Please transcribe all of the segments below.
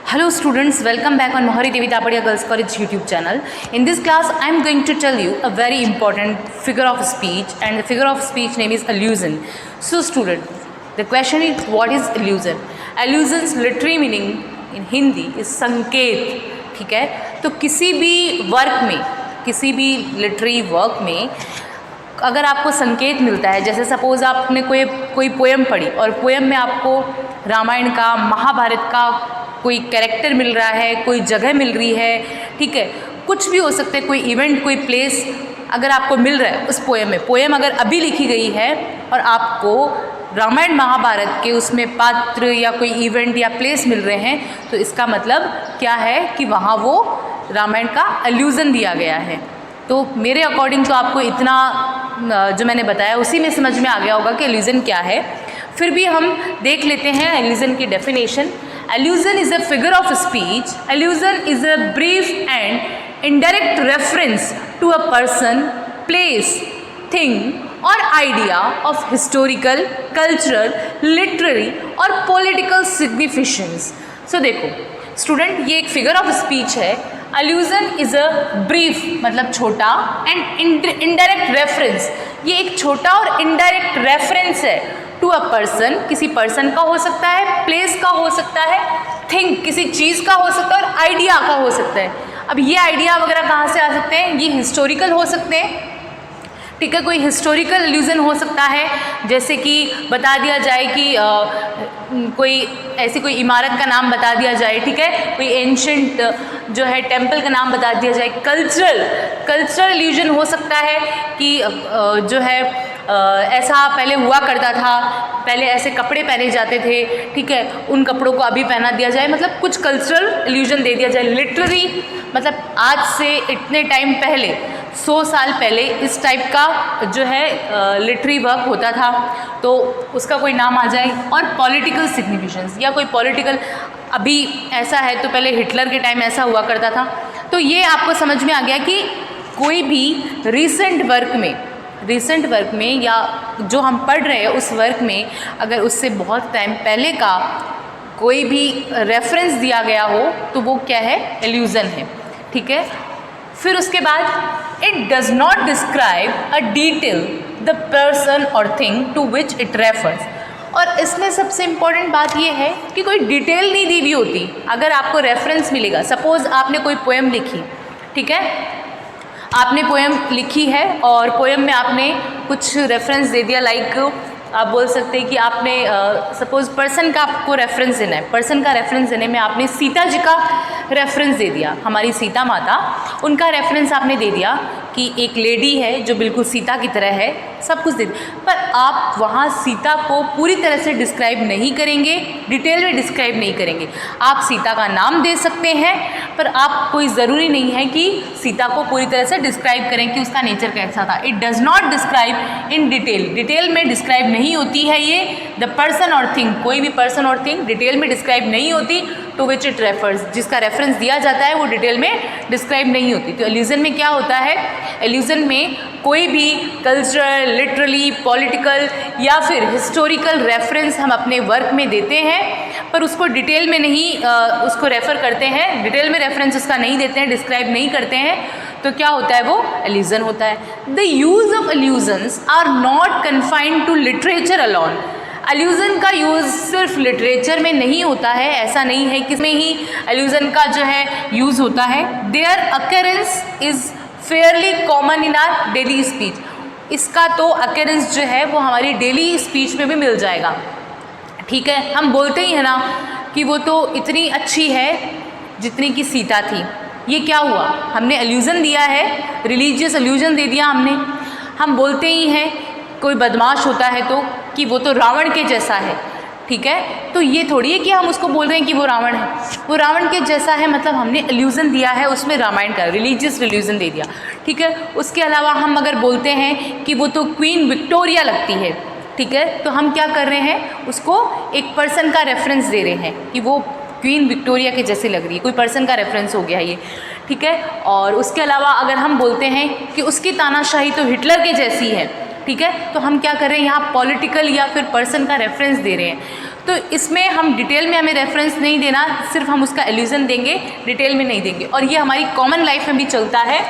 Hello students, welcome back on Mohari Devi Tapadia Girls College YouTube channel. In this class, I am going to tell you a very important figure of speech, and the figure of speech name is allusion. So student, the question is, what is allusion? Allusion's literary meaning in Hindi is संकेत. ठीक है, तो किसी भी work में, किसी भी literary work में अगर आपको संकेत मिलता है, जैसे सपोज़ आपने कोई पोएम पढ़ी और पोएम में आपको रामायण का, महाभारत का कोई कैरेक्टर मिल रहा है, कोई जगह मिल रही है, ठीक है, कुछ भी हो सकता है, कोई इवेंट, कोई प्लेस अगर आपको मिल रहा है उस पोएम में, पोएम अगर अभी लिखी गई है और आपको रामायण महाभारत के उसमें पात्र या कोई इवेंट या प्लेस मिल रहे हैं, तो इसका मतलब क्या है कि वहाँ वो रामायण का अलूज़न दिया गया है। तो मेरे अकॉर्डिंग तो आपको इतना जो मैंने बताया उसी में समझ में आ गया होगा कि अलूज़न क्या है। फिर भी हम देख लेते हैं अलूज़न की definition. Allusion is a figure of speech. Allusion is a brief and indirect reference to a person, place, thing or idea of historical, cultural, literary or political significance. So देखो स्टूडेंट, ये एक फिगर ऑफ स्पीच है। Allusion is a brief मतलब छोटा and indirect reference, ये एक छोटा और indirect reference है टू अ पर्सन, किसी पर्सन का हो सकता है, प्लेस का हो सकता है, थिंग किसी चीज़ का हो सकता है और आइडिया का हो सकता है। अब ये आइडिया वगैरह कहाँ से आ सकते हैं? ये हिस्टोरिकल हो सकते हैं, ठीक है, कोई हिस्टोरिकल एल्यूजन हो सकता है, जैसे कि बता दिया जाए कि कोई ऐसी कोई इमारत का नाम बता दिया जाए, ठीक है, कोई एंशंट जो है टेम्पल का नाम बता दिया जाए। कल्चरल एल्यूजन हो सकता है कि जो है ऐसा पहले हुआ करता था, पहले ऐसे कपड़े पहने जाते थे, ठीक है, उन कपड़ों को अभी पहना दिया जाए, मतलब कुछ कल्चरल एल्यूजन दे दिया जाए। लिटरेरी मतलब आज से इतने टाइम पहले, 100 साल पहले इस टाइप का जो है लिटरेरी वर्क होता था, तो उसका कोई नाम आ जाए। और पॉलिटिकल सिग्निफिकेंस या कोई पॉलिटिकल, अभी ऐसा है तो पहले हिटलर के टाइम ऐसा हुआ करता था। तो ये आपको समझ में आ गया कि कोई भी रिसेंट वर्क में या जो हम पढ़ रहे हैं उस वर्क में अगर उससे बहुत टाइम पहले का कोई भी रेफरेंस दिया गया हो तो वो क्या है? एल्यूज़न है, ठीक है। फिर उसके बाद it does not describe a detail the person और thing to which it refers. और इसमें सबसे इम्पॉर्टेंट बात ये है कि कोई डिटेल नहीं दी हुई होती। अगर आपको रेफरेंस मिलेगा, सपोज़ आपने कोई पोएम लिखी, ठीक है, आपने पोएम लिखी है और पोएम में आपने कुछ रेफरेंस दे दिया, लाइक आप बोल सकते हैं कि आपने सपोज़ पर्सन का आपको रेफरेंस देना है, पर्सन का रेफरेंस देने में आपने सीता जी का रेफरेंस दे दिया, हमारी सीता माता, उनका रेफरेंस आपने दे दिया कि एक लेडी है जो बिल्कुल सीता की तरह है, सब कुछ दे दिया, पर आप वहाँ सीता को पूरी तरह से डिस्क्राइब नहीं करेंगे, डिटेल में डिस्क्राइब नहीं करेंगे। आप सीता का नाम दे सकते हैं, पर आप कोई ज़रूरी नहीं है कि सीता को पूरी तरह से डिस्क्राइब करें कि उसका नेचर कैसा था। It does not describe in detail में डिस्क्राइब नहीं होती है ये द पर्सन और थिंग, कोई भी पर्सन और थिंग डिटेल में डिस्क्राइब नहीं होती टू विच इट रेफर्स, जिसका रेफरेंस दिया जाता है वो डिटेल में डिस्क्राइब नहीं होती। तो एल्यूज़न में क्या होता है? एल्यूज़न में कोई भी कल्चरल, लिटरली, पॉलिटिकल या फिर हिस्टोरिकल रेफरेंस हम अपने वर्क में देते हैं, पर उसको डिटेल में नहीं उसको रेफ़र करते हैं, डिटेल में रेफरेंस उसका नहीं देते हैं, डिस्क्राइब नहीं करते हैं, तो क्या होता है? वो एल्यूज़न होता है। The use of allusions are not confined to literature alone. Allusion का यूज़ सिर्फ लिटरेचर में नहीं होता है, ऐसा नहीं है कि इसमें ही एल्यूज़न का जो है यूज़ होता है। There occurrence is fairly common in our daily speech. इसका तो अकरेंस जो है वो हमारी डेली स्पीच में भी मिल जाएगा, ठीक है। हम बोलते ही हैं ना कि वो तो इतनी अच्छी है जितनी कि सीता थी। ये क्या हुआ? हमने एल्यूज़न दिया है, रिलीजियस एल्यूज़न दे दिया हमने। हम बोलते ही हैं कोई बदमाश होता है तो कि वो तो रावण के जैसा है, ठीक है, तो ये थोड़ी है कि हम उसको बोल रहे हैं कि वो रावण है, वो रावण के जैसा है, मतलब हमने एल्यूज़न दिया है उसमें, रामायण का रिलीजियस एल्यूज़न दे दिया, ठीक है। उसके अलावा हम अगर बोलते हैं कि वो तो क्वीन विक्टोरिया लगती है, ठीक है, तो हम क्या कर रहे हैं? उसको एक पर्सन का रेफरेंस दे रहे हैं कि वो क्वीन विक्टोरिया के जैसे लग रही है, कोई पर्सन का रेफरेंस हो गया ये, ठीक है। और उसके अलावा अगर हम बोलते हैं कि उसकी तानाशाही तो हिटलर के जैसी है, ठीक है, तो हम क्या कर रहे हैं? यहाँ पॉलिटिकल या फिर पर्सन का रेफरेंस दे रहे हैं। तो इसमें हम डिटेल में हमें रेफरेंस नहीं देना, सिर्फ हम उसका एल्यूजन देंगे, डिटेल में नहीं देंगे। और ये हमारी कॉमन लाइफ में भी चलता है।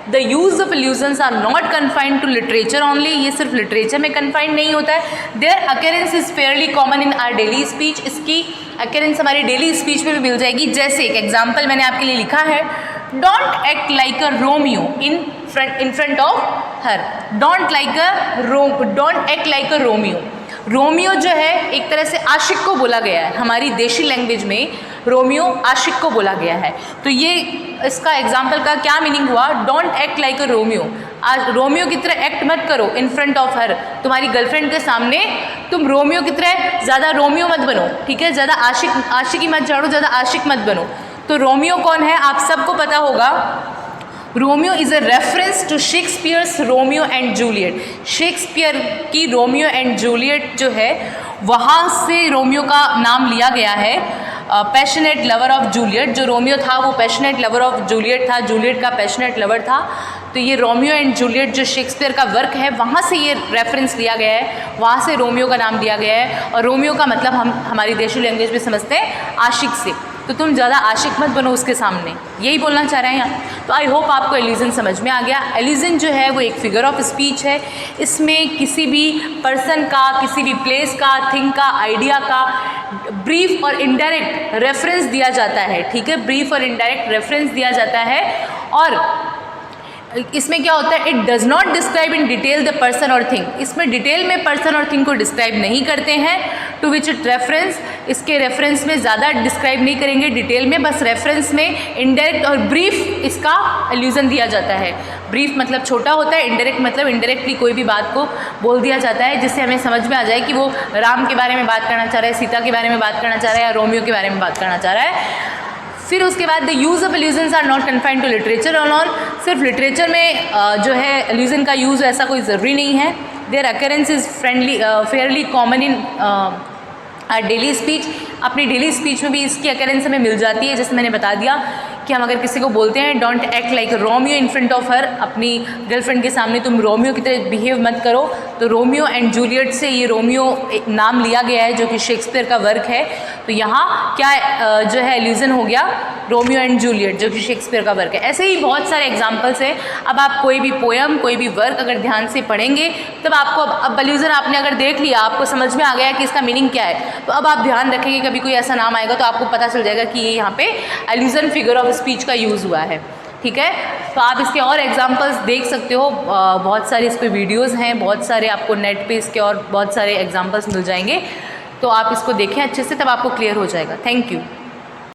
The use of allusions are not confined to literature only, ये सिर्फ लिटरेचर में कन्फाइंड नहीं होता है। There occurrence is fairly common in our daily speech, इसकी अकेरेंस हमारी डेली स्पीच में भी मिल जाएगी। जैसे एक एग्जाम्पल मैंने आपके लिए लिखा है, don't act like a Romeo in front of her. Don't act like a Romeo. Romeo जो है एक तरह से आशिक को बोला गया है, हमारी देशी लैंग्वेज में रोमियो आशिक को बोला गया है। तो ये इसका एग्जाम्पल का क्या मीनिंग हुआ, don't act like a Romeo, आज रोमियो की तरह एक्ट मत करो इन फ्रंट ऑफ हर, तुम्हारी गर्लफ्रेंड के सामने तुम रोमियो की तरह ज़्यादा रोमियो मत बनो, ठीक है, ज़्यादा आशिकी मत झाड़ो, ज़्यादा आशिक मत बनो। तो रोमियो कौन है आप सबको पता होगा, Romeo is a reference to Shakespeare's Romeo and Juliet. Shakespeare की रोमियो एंड जूलियट जो है वहाँ से रोमियो का नाम लिया गया है। पैशनेट लवर ऑफ जूलियट, जो रोमियो था वो पैशनेट लवर ऑफ जूलियट था, जूलियट का पैशनेट लवर था। तो ये रोमियो एंड जूलियट जो शेक्सपियर का वर्क है वहाँ से ये रेफरेंस लिया गया है, वहाँ से रोमियो का नाम दिया गया है। और रोमियो का मतलब हम हमारी देशी लैंग्वेज में समझते हैं आशिक से। तो तुम ज़्यादा आशिक मत बनो उसके सामने, यही बोलना चाह रहे हैं यहाँ। तो आई होप आपको एल्यूजन समझ में आ गया। एल्यूजन जो है वो एक फिगर ऑफ स्पीच है, इसमें किसी भी पर्सन का, किसी भी प्लेस का, थिंग का, आइडिया का ब्रीफ और इनडायरेक्ट रेफरेंस दिया जाता है, ठीक है, ब्रीफ और इनडायरेक्ट रेफरेंस दिया जाता है। और इसमें क्या होता है, it does not describe in detail the person और थिंग, इसमें डिटेल में पर्सन और थिंग को डिस्क्राइब नहीं करते हैं। टू विच इट रेफरेंस, इसके रेफरेंस में ज़्यादा डिस्क्राइब नहीं करेंगे डिटेल में, बस रेफरेंस में इनडायरेक्ट और ब्रीफ इसका एल्यूजन दिया जाता है। ब्रीफ मतलब छोटा होता है, इनडायरेक्ट मतलब इनडायरेक्टली कोई भी बात को बोल दिया जाता है जिससे हमें समझ में आ जाए कि वो राम के बारे में बात करना चाह रहा है, सीता के बारे में बात करना चाह रहा है, या रोमियो के बारे में बात करना चाह रहा है। फिर उसके बाद the use of allusions are not confined to literature और ऑल, सिर्फ लिटरेचर में जो है एल्यूजन का यूज़ ऐसा कोई ज़रूरी नहीं है। There occurrence is fairly common in daily speech, अपनी डेली स्पीच में भी इसकी अकेरेंस हमें मिल जाती है। जैसे मैंने बता दिया कि हम अगर किसी को बोलते हैं don't act like Romeo in front of her, अपनी गर्लफ्रेंड के सामने तुम रोमियो की तरह बिहेव मत करो, तो रोमियो एंड जूलियट से ये रोमियो नाम लिया गया है जो कि शेक्सपियर का वर्क है। तो यहाँ क्या जो है एल्यूजन हो गया, रोमियो एंड जूलियट जो कि शेक्सपियर का वर्क है। ऐसे ही बहुत सारे एग्जाम्पल्स हैं। अब आप कोई भी पोएम, कोई भी वर्क अगर ध्यान से पढ़ेंगे तब आपको, अब एल्यूजन आपने अगर देख लिया, आपको समझ में आ गया कि इसका मीनिंग क्या है, तो अब आप ध्यान रखेंगे कभी कोई ऐसा नाम आएगा तो आपको पता चल जाएगा कि ये यहाँ पे एल्यूजन फिगर ऑफ स्पीच का यूज़ हुआ है, ठीक है। तो आप इसके और एग्जांपल्स देख सकते हो, बहुत सारे इस पे वीडियोस हैं, बहुत सारे आपको नेट पे इसके और बहुत सारे एग्जांपल्स मिल जाएंगे। तो आप इसको देखें अच्छे से, तब आपको क्लियर हो जाएगा। Thank you.